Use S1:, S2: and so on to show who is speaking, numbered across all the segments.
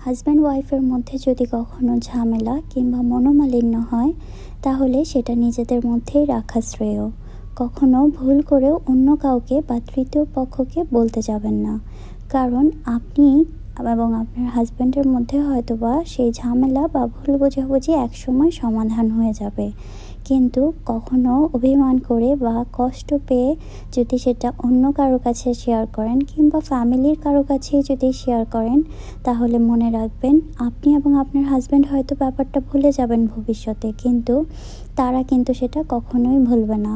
S1: Husband ওয়াইফের মধ্যে যদি কখনো ঝামেলা কিংবা মনোমালিন্য হয়, তাহলে সেটা নিজেদের মধ্যেই রাখা শ্রেয়। কখনো ভুল করেও অন্য কাউকে বা তৃতীয় পক্ষকে বলতে যাবেন না, কারণ আপনি এবং আপনার হাজব্যান্ডের মধ্যে হয়তোবা সেই ঝামেলা বা ভুল বোঝাবুঝি একসময় সমাধান হয়ে যাবে, কিন্তু কখনো অভিমান করে বা কষ্ট পেয়ে যদি সেটা অন্য কারো কাছে শেয়ার করেন কিংবা ফ্যামিলির কারো কাছেই যদি শেয়ার করেন, তাহলে মনে রাখবেন আপনি এবং আপনার হাজব্যান্ড হয়তো ব্যাপারটা ভুলে যাবেন ভবিষ্যতে, কিন্তু তারা কিন্তু সেটা কখনোই ভুলবে না।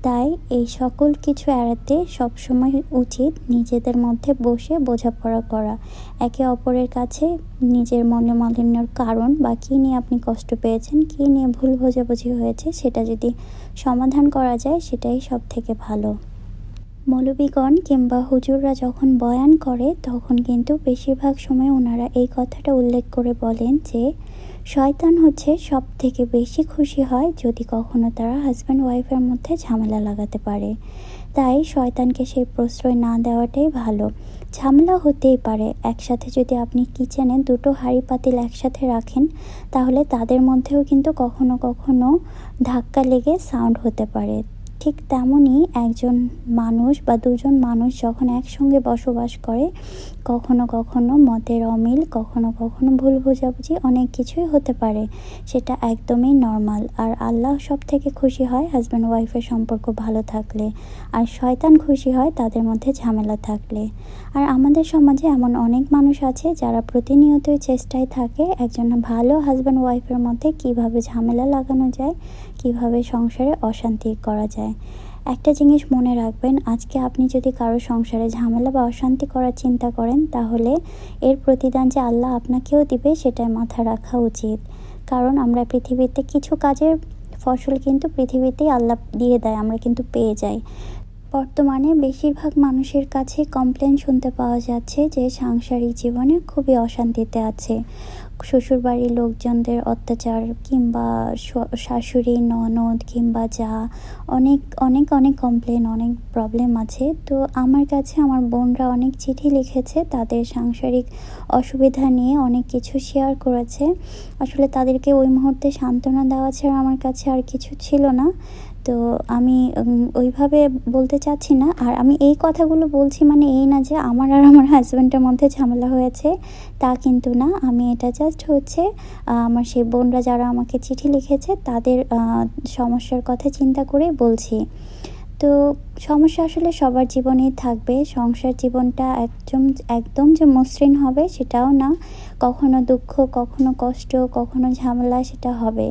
S1: তাই এই সকল কিছু এড়াতে সবসময় উচিত নিজেদের মধ্যে বসে বোঝাপড়া করা, একে অপরের কাছে নিজের মনোমালিন্যর কারণ বা কী নিয়ে আপনি কষ্ট পেয়েছেন, কী নিয়ে ভুল বোঝাবুঝি হয়েছে সেটা যদি সমাধান করা যায়, সেটাই সব থেকে ভালো। মৌলবীগণ কিংবা হুজুররা যখন বয়ান করে তখন কিন্তু বেশিরভাগ সময় ওনারা এই কথাটা উল্লেখ করে বলেন যে শয়তান হচ্ছে সব থেকে বেশি খুশি হয় যদি কখনো তারা হাজব্যান্ড ওয়াইফের মধ্যে ঝামেলা লাগাতে পারে। তাই শয়তানকে সেই প্রশ্রয় না দেওয়াটাই ভালো। ঝামেলা হতেই পারে, একসাথে যদি আপনি কিচেনে দুটো হাঁড়ি পাতিল একসাথে রাখেন, তাহলে তাদের মধ্যেও কিন্তু কখনো কখনো ধাক্কা লেগে সাউন্ড হতে পারে। ঠিক তেমনই একজন মানুষ বা দুজন মানুষ যখন একসঙ্গে বসবাস করে, কখনো কখনো মতের অমিল, কখনো কখনো ভুল বোঝাবুঝি অনেক কিছুই হতে পারে, সেটা একদমই নর্মাল। আর আল্লাহ সব থেকে খুশি হয় হাজব্যান্ড ওয়াইফের সম্পর্ক ভালো থাকলে, আর শয়তান খুশি হয় তাদের মধ্যে ঝামেলা থাকলে। আর আমাদের সমাজে এমন অনেক মানুষ আছে যারা প্রতিনিয়তই চেষ্টায় থাকে একজন ভালো হাজব্যান্ড ওয়াইফের মধ্যে কিভাবে ঝামেলা লাগানো যায়, কিভাবে সংসারে অশান্তি করা যায়। একটা জিনিস মনে রাখবেন, আজকে আপনি যদি কারো সংসারে ঝামেলা বা অশান্তি করার চিন্তা করেন, তাহলে এর প্রতিদান যে আল্লাহ আপনাকেও দিবে সেটাই মাথায় রাখা উচিত। কারণ আমরা পৃথিবীতে কিছু কাজের ফসল কিন্তু পৃথিবীতেই আল্লাহ দিয়ে দেয়, আমরা কিন্তু পেয়ে যাই। বর্তমানে বেশিরভাগ মানুষের কাছে কমপ্লেন শুনতে পাওয়া যাচ্ছে যে সাংসারিক জীবনে খুবই অশান্তিতে আছে। শ্বশুরবাড়ির লোকজনদের অত্যাচার কিংবা শাশুড়ি, ননদ কিংবা যা, অনেক অনেক অনেক কমপ্লেন, অনেক প্রবলেম আছে। তো আমার কাছে আমার বোনরা অনেক চিঠি লিখেছে, তাদের সাংসারিক অসুবিধা নিয়ে অনেক কিছু শেয়ার করেছে। আসলে তাদেরকে ওই মুহূর্তে সান্ত্বনা দেওয়া ছাড়া আমার কাছে আর কিছু ছিল না। তো আমি ওইভাবে বলতে চাচ্ছি না। আর আমি এই কথাগুলো বলছি মানে এই না যে আমার আর আমার হাজব্যান্ডের মধ্যে ঝামেলা হয়েছে, তা কিন্তু না। আমি এটা জাস্ট হচ্ছে আমার সেই বোনরা যারা আমাকে চিঠি লিখেছে তাদের সমস্যার কথা চিন্তা করে বলছি। তো সমস্যা আসলে সবার জীবনেই থাকবে। সংসার জীবনটা একদম যে মসৃণ হবে সেটাও না। কখনো দুঃখ, কখনো কষ্ট, কখনো ঝামেলা সেটা হবে।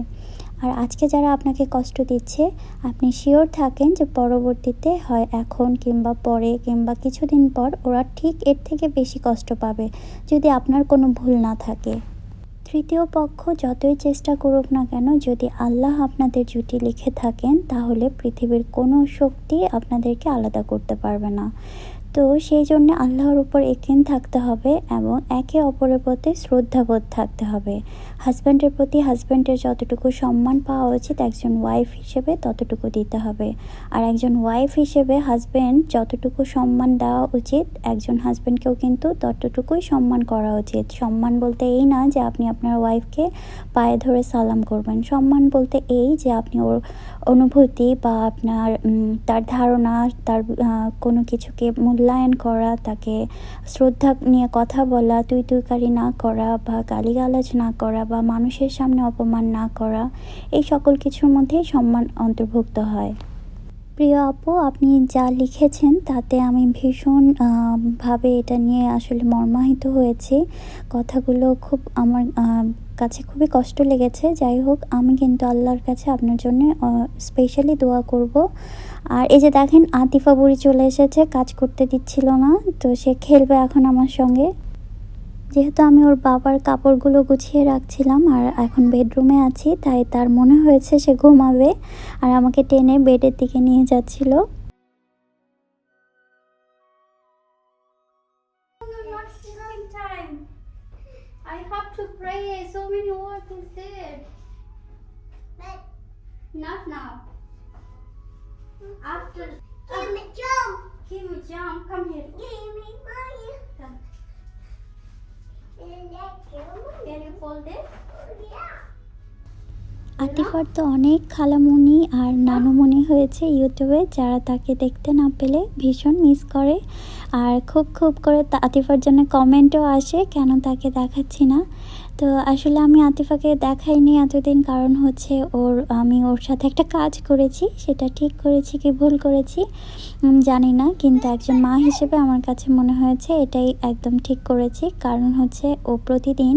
S1: আর আজকে যারা আপনাকে কষ্ট দিচ্ছে, আপনি শিওর থাকেন যে পরবর্তীতে হয় এখন কিংবা পরে কিংবা কিছুদিন পর ওরা ঠিক এর থেকে বেশি কষ্ট পাবে, যদি আপনার কোনো ভুল না থাকে। তৃতীয় পক্ষ যতই চেষ্টা করুক না কেন, যদি আল্লাহ আপনাদের জুটি লিখে থাকেন, তাহলে পৃথিবীর কোনো শক্তি আপনাদেরকে আলাদা করতে পারবে না। তো সেই জন্য আল্লাহর উপর একিন থাকতে হবে এবং একে অপরের প্রতি শ্রদ্ধাবোধ থাকতে হবে। হাজব্যান্ডের প্রতি হাজব্যান্ডের যতটুকু সম্মান পাওয়া উচিত একজন ওয়াইফ হিসেবে ততটুকু দিতে হবে। আর একজন ওয়াইফ হিসেবে হাজব্যান্ড যতটুকু সম্মান দেওয়া উচিত, একজন হাজব্যান্ডকেও কিন্তু ততটুকুই সম্মান করা উচিত। সম্মান বলতে এই না যে আপনি আপনার ওয়াইফকে পায়ে ধরে সালাম করবেন। সম্মান বলতে এই যে আপনি ওর অনুভূতি বা আপনার তার ধারণা, তার কোনো কিছুকে মূল্যায়ন করা, তাকে শ্রদ্ধা নিয়ে কথা বলা, তুই-তুইকারি না করা বা গালিগালাজ না করা বা মানুষের সামনে অপমান না করা, এই সকল কিছুর মধ্যেই সম্মান অন্তর্ভুক্ত হয়। প্রিয় আপু, আপনি যা লিখেছেন তাতে আমি ভীষণ ভাবে এটা নিয়ে আসলে মর্মাহিত হয়েছি। কথাগুলো খুব আমার কাছে খুবই কষ্ট লেগেছে। যাই হোক, আমি কিন্তু আল্লাহর কাছে আপনার জন্য স্পেশালি দোয়া করব। আর এই যে দেখেন, আতিফা বুড়ি চলে এসেছে, কাজ করতে দিচ্ছিল না, তো সে খেলবে এখন আমার সঙ্গে। যেহেতু আমি ওর বাবার কাপড়গুলো গুছিয়ে রাখছিলাম আর এখন বেডরুমে আছি, তাই তার মনে হয়েছে সে ঘুমাবে আর আমাকে টেনে বেডের দিকে নিয়ে যাচ্ছিল। I have to pray. So many work instead. But not now. After. Give me jump. Give me jump. Come here. Give me money. Come. আতিফার তো অনেক খালামণি আর নানুমণি হয়েছে ইউটিউবে, যারা তাকে দেখতে না পেলে ভীষণ মিস করে। আর খুব খুব করে আতিফার জন্য কমেন্টও আসে কেন তাকে দেখাচ্ছি না। তো আসলে আমি আতিফাকে দেখাইনি এতদিন, কারণ হচ্ছে আমি ওর সাথে একটা কাজ করেছি, সেটা ঠিক করেছি কি ভুল করেছি জানি না, কিন্তু একজন মা হিসেবে আমার কাছে মনে হয়েছে এটাই একদম ঠিক করেছি। কারণ হচ্ছে ও প্রতিদিন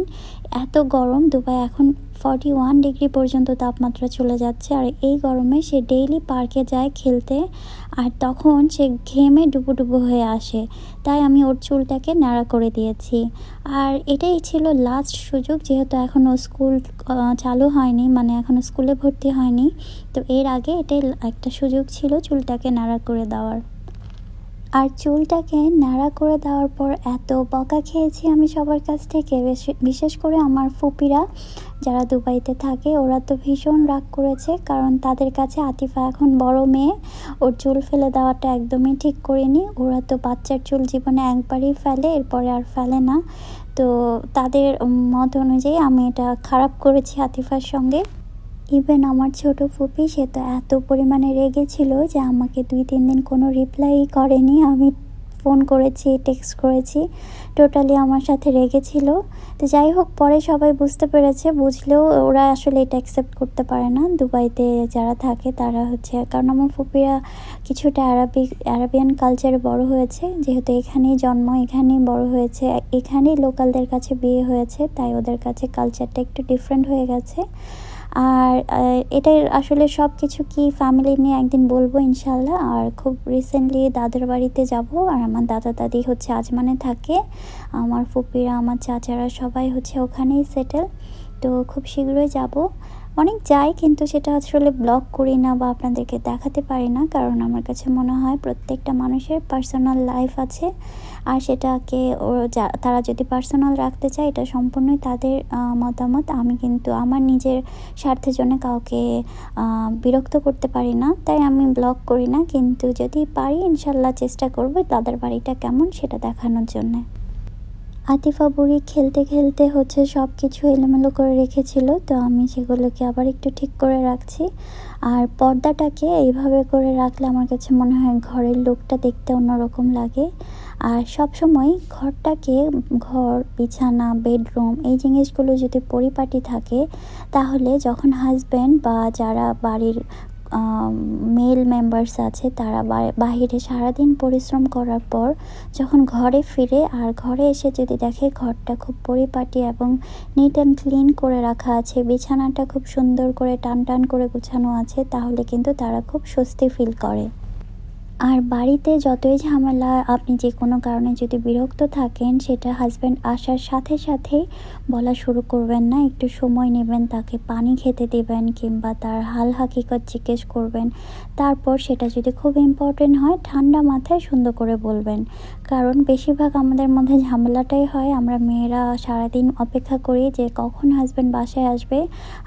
S1: এত গরম, দুবাই এখন 41 ডিগ্রি পর্যন্ত তাপমাত্রা চলে যাচ্ছে, আর এই গরমে সে ডেইলি পার্কে যায় খেলতে, আর তখন সে ঘেমে ডুবো হয়ে আসে। তাই আমি ওর চুলটাকে ন্যাড়া করে দিয়েছি। আর এটাই ছিল লাস্ট সুযোগ, যেহেতু এখনও স্কুল চালু হয়নি, মানে এখনও স্কুলে ভর্তি হয়নি, তো এর আগে এটাই একটা সুযোগ ছিল চুলটাকে ন্যাড়া করে দেওয়ার। আর চুলটাকে ন্যাড়া করে দেওয়ার পর এত বকা খেয়েছি আমি সবার কাছ থেকে, বিশেষ করে আমার ফুপিরা যারা দুবাইতে থাকে, ওরা তো ভীষণ রাগ করেছে, কারণ তাদের কাছে আতিফা এখন বড় মেয়ে, ওর চুল ফেলে দেওয়াটা একদমই ঠিক করিনি। ওরা তো বাচ্চার চুল জীবনে একবারই ফেলে, এরপরে আর ফেলে না। তো তাদের মত অনুযায়ী আমি এটা খারাপ করেছি আতিফার সঙ্গে। ইভেন আমার ছোট ফুপি সে তো এত পরিমাণে রেগেছিল যে আমাকে 2-3 দিন কোনো রিপ্লাই করেনি। আমি ফোন করেছি, টেক্সট করেছি, টোটালি আমার সাথে রেগেছিল। তো যাই হোক, পরে সবাই বুঝতে পেরেছে, বুঝলেও ওরা আসলে এটা অ্যাকসেপ্ট করতে পারে না। দুবাইতে যারা থাকে তারা হচ্ছে, কারণ আমার ফুপিরা কিছুটা আরাবিয়ান কালচারে বড় হয়েছে, যেহেতু এখানেই জন্ম, এখানেই বড় হয়েছে, এখানেই লোকালদের কাছে বিয়ে হয়েছে, তাই ওদের কাছে কালচারটা একটু ডিফারেন্ট হয়ে গেছে। আর এটাই আসলে সব কিছু কি ফ্যামিলি নিয়ে একদিন বলবো ইনশাল্লাহ। আর খুব রিসেন্টলি দাদার বাড়িতে যাব, আর আমার দাদা দাদি হচ্ছে আজমানে থাকে, আমার ফুপিরা আমার চাচারা সবাই হচ্ছে ওখানেই সেটেল। তো খুব শীঘ্রই যাব। অনেক যাই, কিন্তু সেটা আসলে ব্লগ করি না বা আপনাদেরকে দেখাতে পারি না, কারণ আমার কাছে মনে হয় প্রত্যেকটা মানুষের পার্সোনাল লাইফ আছে, আর সেটাকে তারা যদি পার্সোনাল রাখতে চায় এটা সম্পূর্ণই তাদের মতামত। আমি কিন্তু আমার নিজের স্বার্থের জন্য কাউকে বিরক্ত করতে পারি না, তাই আমি ব্লগ করি না। কিন্তু যদি পারি ইনশাল্লাহ চেষ্টা করব তাদের বাড়িটা কেমন সেটা দেখানোর জন্য। আতিফা বুড়ি খেলতে খেলতে হচ্ছে সব কিছু এলোমেলো করে রেখেছিল, তো আমি সেগুলোকে আবার একটু ঠিক করে রাখছি। আর পর্দাটাকে এইভাবে করে রাখলে আমার কাছে মনে হয় ঘরের লুকটা দেখতে অন্যরকম লাগে। আর সব সময় ঘরটাকে, ঘর, বিছানা, বেডরুম, এই জিনিসগুলো যদি পরিপাটি থাকে, তাহলে যখন হাজব্যান্ড বা যারা বাড়ির মেল মেম্বার্স আছে তারা বাহিরে সারাদিন পরিশ্রম করার পর যখন ঘরে ফিরে, আর ঘরে এসে যদি দেখে ঘরটা খুব পরিপাটি এবং নিট অ্যান্ড ক্লিন করে রাখা আছে, বিছানাটা খুব সুন্দর করে টান টান করে গুছানো আছে, তাহলে কিন্তু তারা খুব স্বস্তি ফিল করে। আর বাড়িতে যতই ঝামেলা, আপনি যে কোনো কারণে যদি বিরক্ত থাকেন, সেটা হাজব্যান্ড আসার সাথে সাথেই বলা শুরু করবেন না, একটু সময় নেবেন, তাকে পানি খেতে দেবেন কিংবা তার হাল হাকিকত জিজ্ঞেস করবেন। তারপর সেটা যদি খুব ইম্পর্টেন্ট হয় ঠান্ডা মাথায় সুন্দর করে বলবেন, কারণ বেশিরভাগ আমাদের মধ্যে ঝামেলাটাই হয়, আমরা মেয়েরা সারাদিন অপেক্ষা করি যে কখন হাজব্যান্ড বাসায় আসবে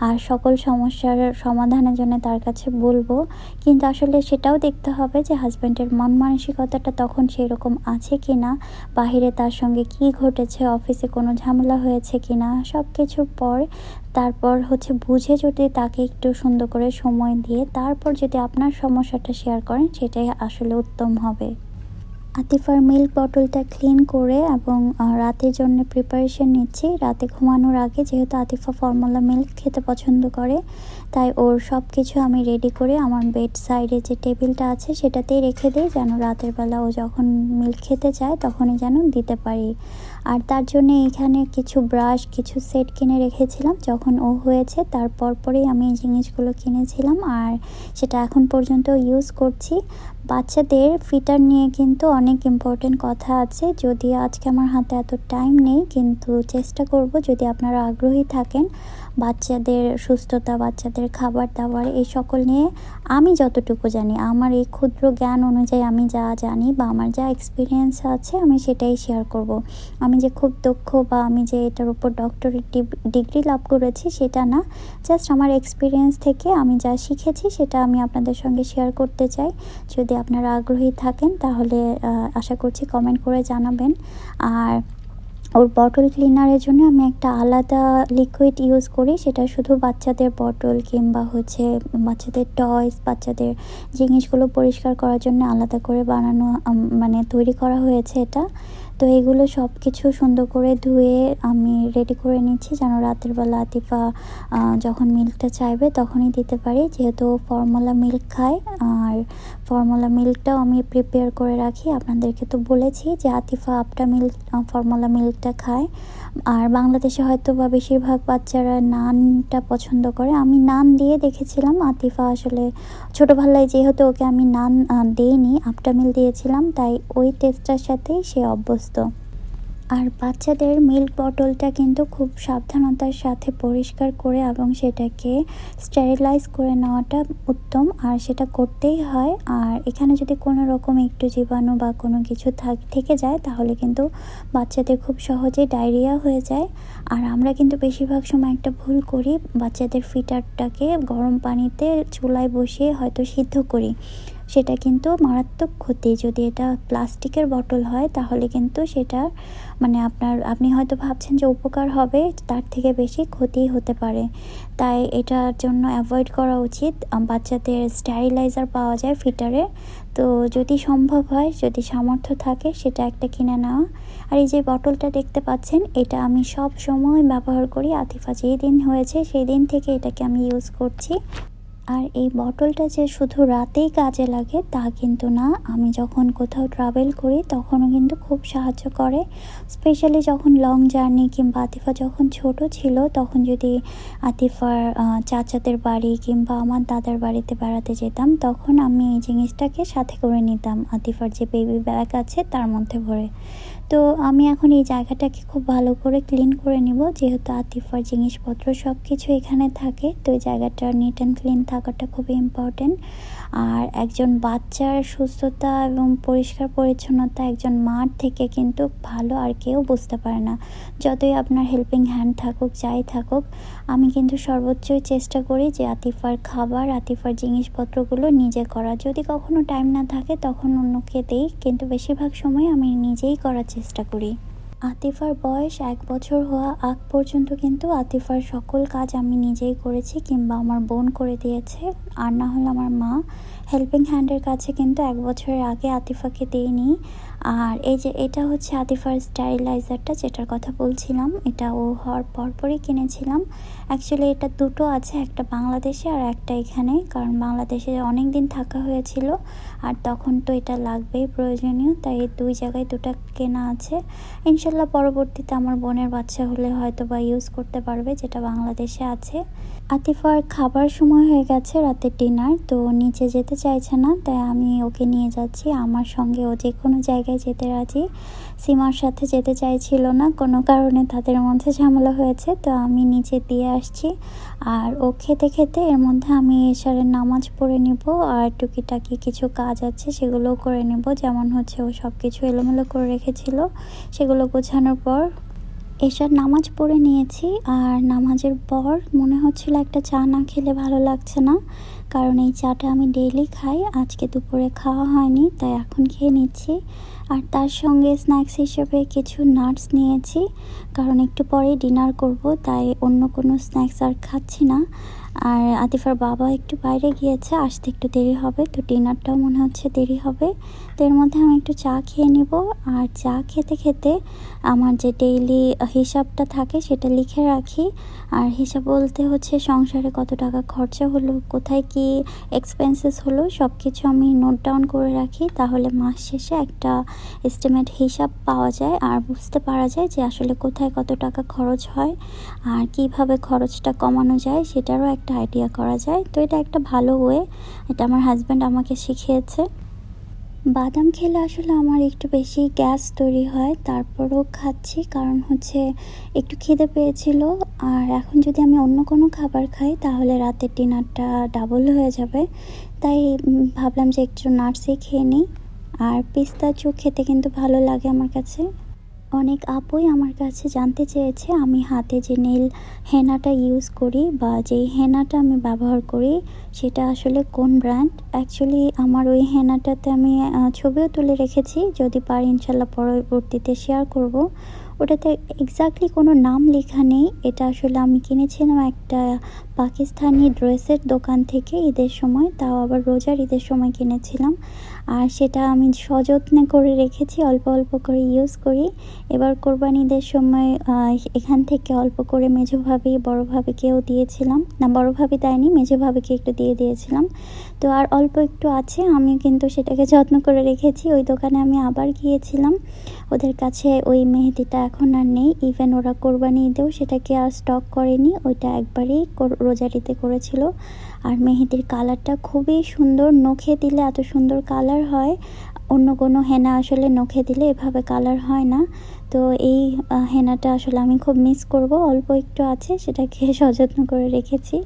S1: আর সকল সমস্যার সমাধানের জন্য তার কাছে বলবো। কিন্তু আসলে সেটাও দেখতে হবে যে হাজব্যান্ডের মন মানসিকতাটা তখন সেই রকম আছে কি না, বাহিরে তার সঙ্গে কি ঘটেছে, অফিসে কোনো ঝামেলা হয়েছে কি না, সব কিছুর পর তারপর হচ্ছে বুঝে যদি তাকে একটু সুন্দর করে সময় দিয়ে তারপর যদি আপনার সমস্যাটা শেয়ার করেন, সেটাই আসলে উত্তম হবে। আতিফার মিল্ক বটলটা ক্লিন করে এবং রাতের জন্য প্রিপারেশন নিচ্ছি। রাতে ঘুমানোর আগে, যেহেতু আতিফা ফর্মুলা মিল্ক খেতে পছন্দ করে, তাই ওর সব কিছু আমি রেডি করে আমার বেড সাইডে যে টেবিলটা আছে সেটাতেই রেখে দিই, যেন রাতের বেলা ও যখন মিল্ক খেতে চায় তখনই যেন দিতে পারি। আর তার জন্য এখানে কিছু ব্রাশ, কিছু সেট কিনে রেখেছিলাম, যখন ও হয়েছে তার পরপরই আমি এই জিনিসগুলো কিনেছিলাম, আর সেটা এখন পর্যন্ত ইউজ করছি। বাচ্চাদের ফিটার নিয়ে কিন্তু অনেক ইম্পর্টেন্ট কথা আছে, যদি আজকে আমার হাতে এত টাইম নেই, কিন্তু চেষ্টা করব যদি আপনারা আগ্রহী থাকেন বাচ্চাদের সুস্থতা, বাচ্চাদের খাবার দাবার, এই সকল নিয়ে আমি যতটুকু জানি, আমার এই ক্ষুদ্র জ্ঞান অনুযায়ী আমি যা জানি বা আমার যা এক্সপিরিয়েন্স আছে আমি সেটাই শেয়ার করব। আমি যে খুব দক্ষ বা আমি যে এটার উপর ডক্টরেট ডিগ্রি লাভ করেছি সেটা না, জাস্ট আমার এক্সপিরিয়েন্স থেকে আমি যা শিখেছি সেটা আমি আপনাদের সঙ্গে শেয়ার করতে চাই। যদি আপনারা আগ্রহী থাকেন তাহলে আশা করছি কমেন্ট করে জানাবেন। আর ওর বটল ক্লিনারের জন্য আমি একটা আলাদা লিকুইড ইউজ করি, সেটা শুধু বাচ্চাদের বটল কিংবা হচ্ছে বাচ্চাদের টয়স, বাচ্চাদের জিনিসগুলো পরিষ্কার করার জন্য আলাদা করে বানানো মানে তৈরি করা হয়েছে এটা। তো এগুলো সব কিছু সুন্দর করে ধুয়ে আমি রেডি করে নিচ্ছি, যেন রাতের বেলা আতিফা যখন মিল্কটা চাইবে তখনই দিতে পারি, যেহেতু ফর্মুলা মিল্ক খায়। আর ফর্মুলা মিল্কটাও আমি প্রিপেয়ার করে রাখি। আপনাদেরকে তো বলেছি যে আতিফা আপটা মিল্ক ফর্মুলা মিল্কটা খায়। আর বাংলাদেশে হয়তো বা বেশিরভাগ বাচ্চারা নানটা পছন্দ করে। আমি নান দিয়ে দেখেছিলাম, আতিফা আসলে ছোটোবেলায় যেহেতু ওকে আমি নান দিইনি, আপটা মিল দিয়েছিলাম, তাই ওই টেস্টটার সাথেই সে অভ্যস্ত। আর বাচ্চাদের মিল্ক বটলটা কিন্তু খুব সাবধানতার সাথে পরিষ্কার করে এবং সেটাকে স্টেরিলাইজ করে নেওয়াটা উত্তম, আর সেটা করতেই হয়। আর এখানে যদি কোনো রকম একটু জীবাণু বা কোনো কিছু থেকে যায় তাহলে কিন্তু বাচ্চাদের খুব সহজেই ডায়রিয়া হয়ে যায়। আর আমরা কিন্তু বেশিরভাগ সময় একটা ভুল করি, বাচ্চাদের ফিটারটাকে গরম পানিতে চুলায় বসিয়ে হয়তো সিদ্ধ করি, সেটা কিন্তু মারাত্মক ক্ষতি। যদি এটা প্লাস্টিকের বটল হয় তাহলে কিন্তু সেটা মানে আপনি হয়তো ভাবছেন যে উপকার হবে, তার থেকে বেশি ক্ষতি হতে পারে। তাই এটার জন্য অ্যাভয়েড করা উচিত। বাচ্চাদের স্টেরিলাইজার পাওয়া যায় ফিটারে, তো যদি সম্ভব হয়, যদি সামর্থ্য থাকে, সেটা একটা কিনে নেওয়া। আর এই যে বটলটা দেখতে পাচ্ছেন, এটা আমি সব সময় ব্যবহার করি। আতিফা যেই দিন হয়েছে সেই দিন থেকে এটাকে আমি ইউজ করছি। আর এই বটলটা যে শুধু রাতেই কাজে লাগে তা কিন্তু না, আমি যখন কোথাও ট্রাভেল করি তখনও কিন্তু খুব সাহায্য করে। স্পেশালি যখন লং জার্নি কিংবা আতিফা যখন ছোট ছিল তখন যদি আতিফার চাচাদের বাড়ি কিংবা আমার দাদার বাড়িতে বেড়াতে যেতাম, তখন আমি এই জিনিসটাকে সাথে করে নিতাম আতিফার যে বেবি ব্যাগ আছে তার মধ্যে ভরে। তো আমি এখন এই জায়গাটাকে খুব ভালো করে ক্লিন করে নিব, যেহেতু আতিফার জিনিসপত্র সব কিছু এখানে থাকে, তো এই জায়গাটা নিট অ্যান্ড ক্লিন থাকাটা খুবই ইম্পর্টেন্ট। আর একজন বাচ্চার সুস্থতা এবং পরিষ্কার পরিচ্ছন্নতা একজন মার থেকে কিন্তু ভালো আর কেউ বুঝতে পারে না। যতই আপনার হেল্পিং হ্যান্ড থাকুক, যাই থাকুক, আমি কিন্তু সর্বোচ্চই চেষ্টা করি যে আতিফার খাবার, আতিফার জিনিসপত্রগুলো নিজে করা। যদি কখনো টাইম না থাকে তখন অন্যকে দিই, কিন্তু বেশিরভাগ সময় আমি নিজেই করার চেষ্টা করি। আতিফার বয়স 1 বছর হওয়া আগ পর্যন্ত কিন্তু আতিফার সকল কাজ আমি নিজেই করেছি কিংবা আমার বোন করে দিয়েছে, আর না হলে আমার মা। হেল্পিং হ্যান্ডের কাছে কিন্তু 1 বছরের আগে আতিফাকে দিইনি। আর এই যে এটা হচ্ছে আতিফার স্টেরিলাইজারটা যেটার কথা বলছিলাম, এটা ও হওয়ার পরপরই কিনেছিলাম। অ্যাকচুয়ালি এটা দুটো আছে, একটা বাংলাদেশে আর একটা এখানে, কারণ বাংলাদেশে অনেক দিন থাকা হয়েছিল আর তখন তো এটা লাগবেই, প্রয়োজনীয়, তাই 2 জায়গায় 2টা কেনা আছে। ইনশাল্লাহ পরবর্তীতে আমার বোনের বাচ্চা হলে হয়তো বা ইউজ করতে পারবে, যেটা বাংলাদেশে আছে। আতিফার খাবার সময় হয়ে গেছে, রাতের ডিনার, তো নিচে যেতে চাইছে না, তাই আমি ওকে নিয়ে যাচ্ছি আমার সঙ্গে। ও যে কোনো জায়গায় যেতে রাজি, সীমার সাথে যেতে চাইছিল না, কোনো কারণে তাদের মধ্যে ঝামেলা হয়েছে, তো আমি নিচে দিয়ে আসছি। আর ও খেতে খেতে এর মধ্যে আমি এশারের নামাজ পড়ে নিব, আর টুকিটাকি কিছু কাজ আছে সেগুলোও করে নেব, যেমন হচ্ছে ও সব কিছু এলোমেলো করে রেখেছিল, সেগুলো গোছানোর পর এশার নামাজ পড়ে নিয়েছি। আর নামাজের পর মনে হচ্ছিল একটা চা না খেলে ভালো লাগছে না, কারণ এই চাটা আমি ডেইলি খাই, আজকে দুপুরে খাওয়া হয়নি, তাই এখন খেয়ে নিচ্ছি। আর তার সঙ্গে স্ন্যাক্স হিসেবে কিছু নাটস নিয়েছি, কারণ একটু পরেই ডিনার করব, তাই অন্য কোনো স্ন্যাক্স আর খাচ্ছি না। আর আতিফার বাবা একটু বাইরে গিয়েছে, আসতে একটু দেরি হবে, তো ডিনারটাও মনে হচ্ছে দেরি হবে। তো এর মধ্যে আমি একটু চা খেয়ে নিব। আর চা খেতে খেতে আমার যে ডেইলি হিসাবটা থাকে সেটা লিখে রাখি। আর হিসাব বলতে হচ্ছে সংসারে কত টাকা খরচা হলো, কোথায় কি এক্সপেন্সেস হলো, সব কিছু আমি নোট ডাউন করে রাখি, তাহলে মাস শেষে একটা এস্টিমেট হিসাব পাওয়া যায় আর বুঝতে পারা যায় যে আসলে কোথায় কত টাকা খরচ হয় আর কিভাবে খরচটা কমানো যায় সেটারও একটা আইডিয়া করা যায়। তো এটা একটা ভালো ওয়ে, এটা আমার হাজব্যান্ড আমাকে শিখিয়েছে। বাদাম খেলে আসলে আমার একটু বেশি গ্যাস তৈরি হয়, তারপরও খাচ্ছি, কারণ হচ্ছে একটু খিদে পেয়েছিল। আর এখন যদি আমি অন্য কোনো খাবার খাই তাহলে রাতের ডিনারটা ডাবল হয়ে যাবে, তাই ভাবলাম যে একটু নাটসই খেয়ে নিই। আর পিস্তাচিও খেতে কিন্তু ভালো লাগে আমার কাছে। অনেক আপুই আমার কাছে জানতে চেয়েছে আমি হাতে যে নেল হেনাটা ইউজ করি বা যেই হেনাটা আমি ব্যবহার করি সেটা আসলে কোন ব্র্যান্ড। অ্যাকচুয়ালি আমার ওই হেনাটাতে আমি ছবিও তুলে রেখেছি, যদি পারি ইনশাল্লাহ পরবর্তীতে শেয়ার করব। ওটাতে এক্স্যাক্টলি কোনো নাম লেখা নেই। এটা আসলে আমি কিনেছিলাম একটা পাকিস্তানি ড্রেসের দোকান থেকে ঈদের সময়, তাও আবার রোজার ঈদের সময় কিনেছিলাম। আর সেটা আমি সযত্নে করে রেখেছি, অল্প অল্প করে ইউজ করি। এবার কোরবানি ঈদের সময় এখান থেকে অল্প করে মেজো ভাবি, বড় ভাবিকেও দিয়েছিলাম। না, বড় ভাবি দেয়নি, মেজো ভাবিকে একটু দিয়ে দিয়েছিলাম। তো আর অল্প একটু আছে, আমি কিন্তু সেটাকে যত্ন করে রেখেছি। ওই দোকানে আমি আবার গিয়েছিলাম, ওদের কাছে ওই মেহেদিটা এখন আর নেই। ইভেন ওরা কোরবানি ঈদেও সেটাকে আর স্টক করেনি, ওইটা একবারেই রোজার ঈদে করেছিল। আর মেহেদির কালারটা খুবই সুন্দর, নখে দিলে এত সুন্দর কালার হয়। অন্য কোনো হেনা আসলে নখে দিলে এভাবে কালার হয় না। তো এই হেনাটা আসলে আমি খুব মিস করব। অল্প একটু আছে, সেটাকে সযত্ন করে রেখেছি।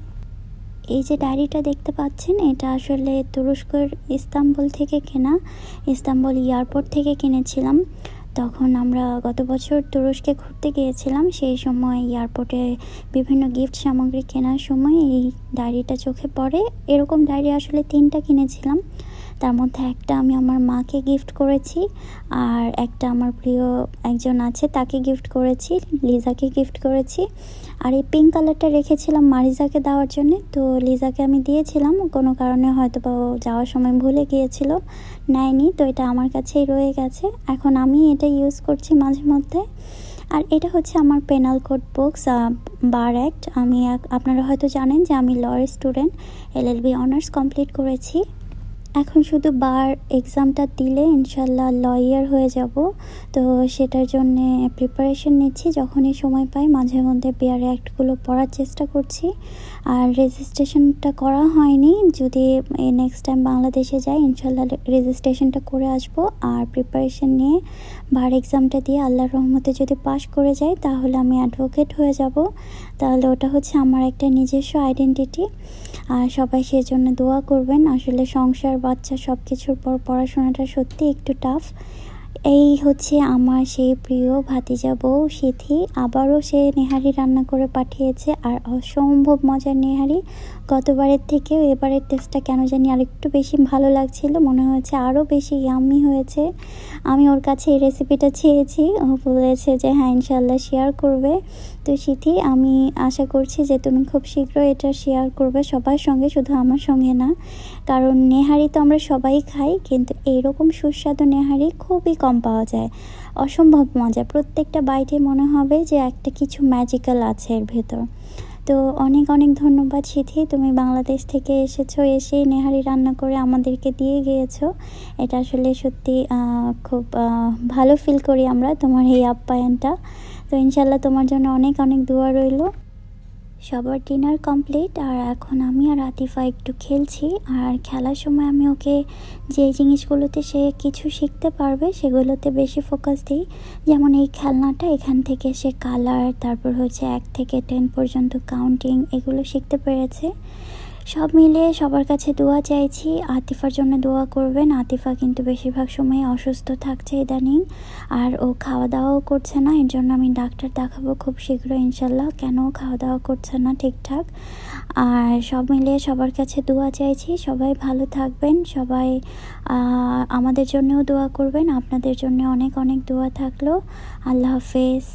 S1: এই যে ডায়েরিটা দেখতে পাচ্ছেন, এটা আসলে তুরস্কের ইস্তাম্বুল থেকে কেনা, ইস্তাম্বুল এয়ারপোর্ট থেকে কিনেছিলাম। তখন আমরা গত বছর তুরস্কে ঘুরতে গিয়েছিলাম, সেই সময় এয়ারপোর্টে বিভিন্ন গিফট সামগ্রী কেনার সময় এই ডায়েরিটা চোখে পড়ে। এরকম ডায়েরি আসলে 3টা কিনেছিলাম, তার মধ্যে একটা আমি আমার মাকে গিফট করেছি, আর একটা আমার প্রিয় একজন আছে তাকে গিফট করেছি, লিজাকে গিফট করেছি। আর এই পিঙ্ক কালারটা রেখেছিলাম মারিজাকে দেওয়ার জন্য। তো লিজাকে আমি দিয়েছিলাম, কোনো কারণে হয়তো বা ও যাওয়ার সময় ভুলে গিয়েছিল, নেয়নি। তো এটা আমার কাছেই রয়ে গেছে, এখন আমি এটা ইউজ করছি মাঝে মধ্যে। আর এটা হচ্ছে আমার পেনাল কোড বুকস, বার অ্যাক্ট। আপনারা হয়তো জানেন যে আমি লর স্টুডেন্ট, LLB অনার্স কমপ্লিট করেছি। এখন শুধু বার এক্সামটা দিলে ইনশাল্লাহ লয়ার হয়ে যাব। তো সেটার জন্যে প্রিপারেশন নিচ্ছি, যখনই সময় পাই মাঝে মধ্যে বিয়ার অ্যাক্টগুলো পড়ার চেষ্টা করছি। আর রেজিস্ট্রেশনটা করা হয়নি, যদি নেক্সট টাইম বাংলাদেশে যাই ইনশাল্লাহ রেজিস্ট্রেশনটা করে আসব। আর প্রিপারেশন নিয়ে বার এক্সামটা দিয়ে আল্লাহর রহমতে যদি পাশ করে যাই তাহলে আমি অ্যাডভোকেট হয়ে যাব। তাহলে ওটা হচ্ছে আমার একটা নিজস্ব আইডেন্টিটি। আর সবাই সেজন্য দোয়া করবেন। আসলে সংসার, বাচ্চা সব কিছুর পর পড়াশোনাটা সত্যি একটু টাফ। এই হচ্ছে আমার সেই প্রিয় ভাতিজা বউ সিথি, আবারও সে নেহারি রান্না করে পাঠিয়েছে, আর অসম্ভব মজার নেহারি। গতবারের থেকেও এবারের টেস্টটা কেন জানি আর একটু বেশি ভালো লাগছিল, মনে হয়েছে আরও বেশি ইয়াম্মি হয়েছে। আমি ওর কাছে এই রেসিপিটা চেয়েছি, ও বলেছে যে হ্যাঁ ইনশাল্লাহ শেয়ার করবে। তো সিথি, আমি আশা করছি যে তুমি খুব শীঘ্রই এটা শেয়ার করবে সবার সঙ্গে, শুধু আমার সঙ্গে না। কারণ নেহারি তো আমরা সবাই খাই, কিন্তু এইরকম সুস্বাদু নেহারি খুবই কম পাওয়া যায়। অসম্ভব মজা, প্রত্যেকটা বাইটে মনে হবে যে একটা কিছু ম্যাজিক্যাল আছে এর ভেতর। তো অনেক অনেক ধন্যবাদ সিথি, তুমি বাংলাদেশ থেকে এসেছো, এসেই নেহারি রান্না করে আমাদেরকে দিয়ে গিয়েছো। এটা আসলে সত্যি খুব ভালো ফিল করি আমরা তোমার এই আপ্যায়নটা। তো ইনশাল্লাহ তোমার জন্য অনেক অনেক দোয়া রইল। সবার ডিনার কমপ্লিট, আর এখন আমি আর আতিফা একটু খেলছি। আর খেলার সময় আমি ওকে যে জিনিসগুলোতে সে কিছু শিখতে পারবে সেগুলোতে বেশি ফোকাস দিই। যেমন এই খেলনাটা, এখান থেকে সে কালার, তারপর হচ্ছে 1 থেকে 10 পর্যন্ত কাউন্টিং, এগুলো শিখতে পেরেছে। সব মিলিয়ে সবার কাছে দোয়া চাইছি, আতিফার জন্য দোয়া করবেন। আতিফা কিন্তু বেশিরভাগ সময় অসুস্থ থাকছে ইদানিং, আর ও খাওয়া দাওয়াও করছে না। এর জন্য আমি ডাক্তার দেখাবো খুব শীঘ্রই ইনশাল্লাহ, কেন খাওয়া দাওয়া করছে না ঠিকঠাক। আর সব মিলিয়ে সবার কাছে দোয়া চাইছি, সবাই ভালো থাকবেন, সবাই আমাদের জন্যও দোয়া করবেন। আপনাদের জন্য অনেক অনেক দোয়া থাকলো। আল্লাহ হাফেজ।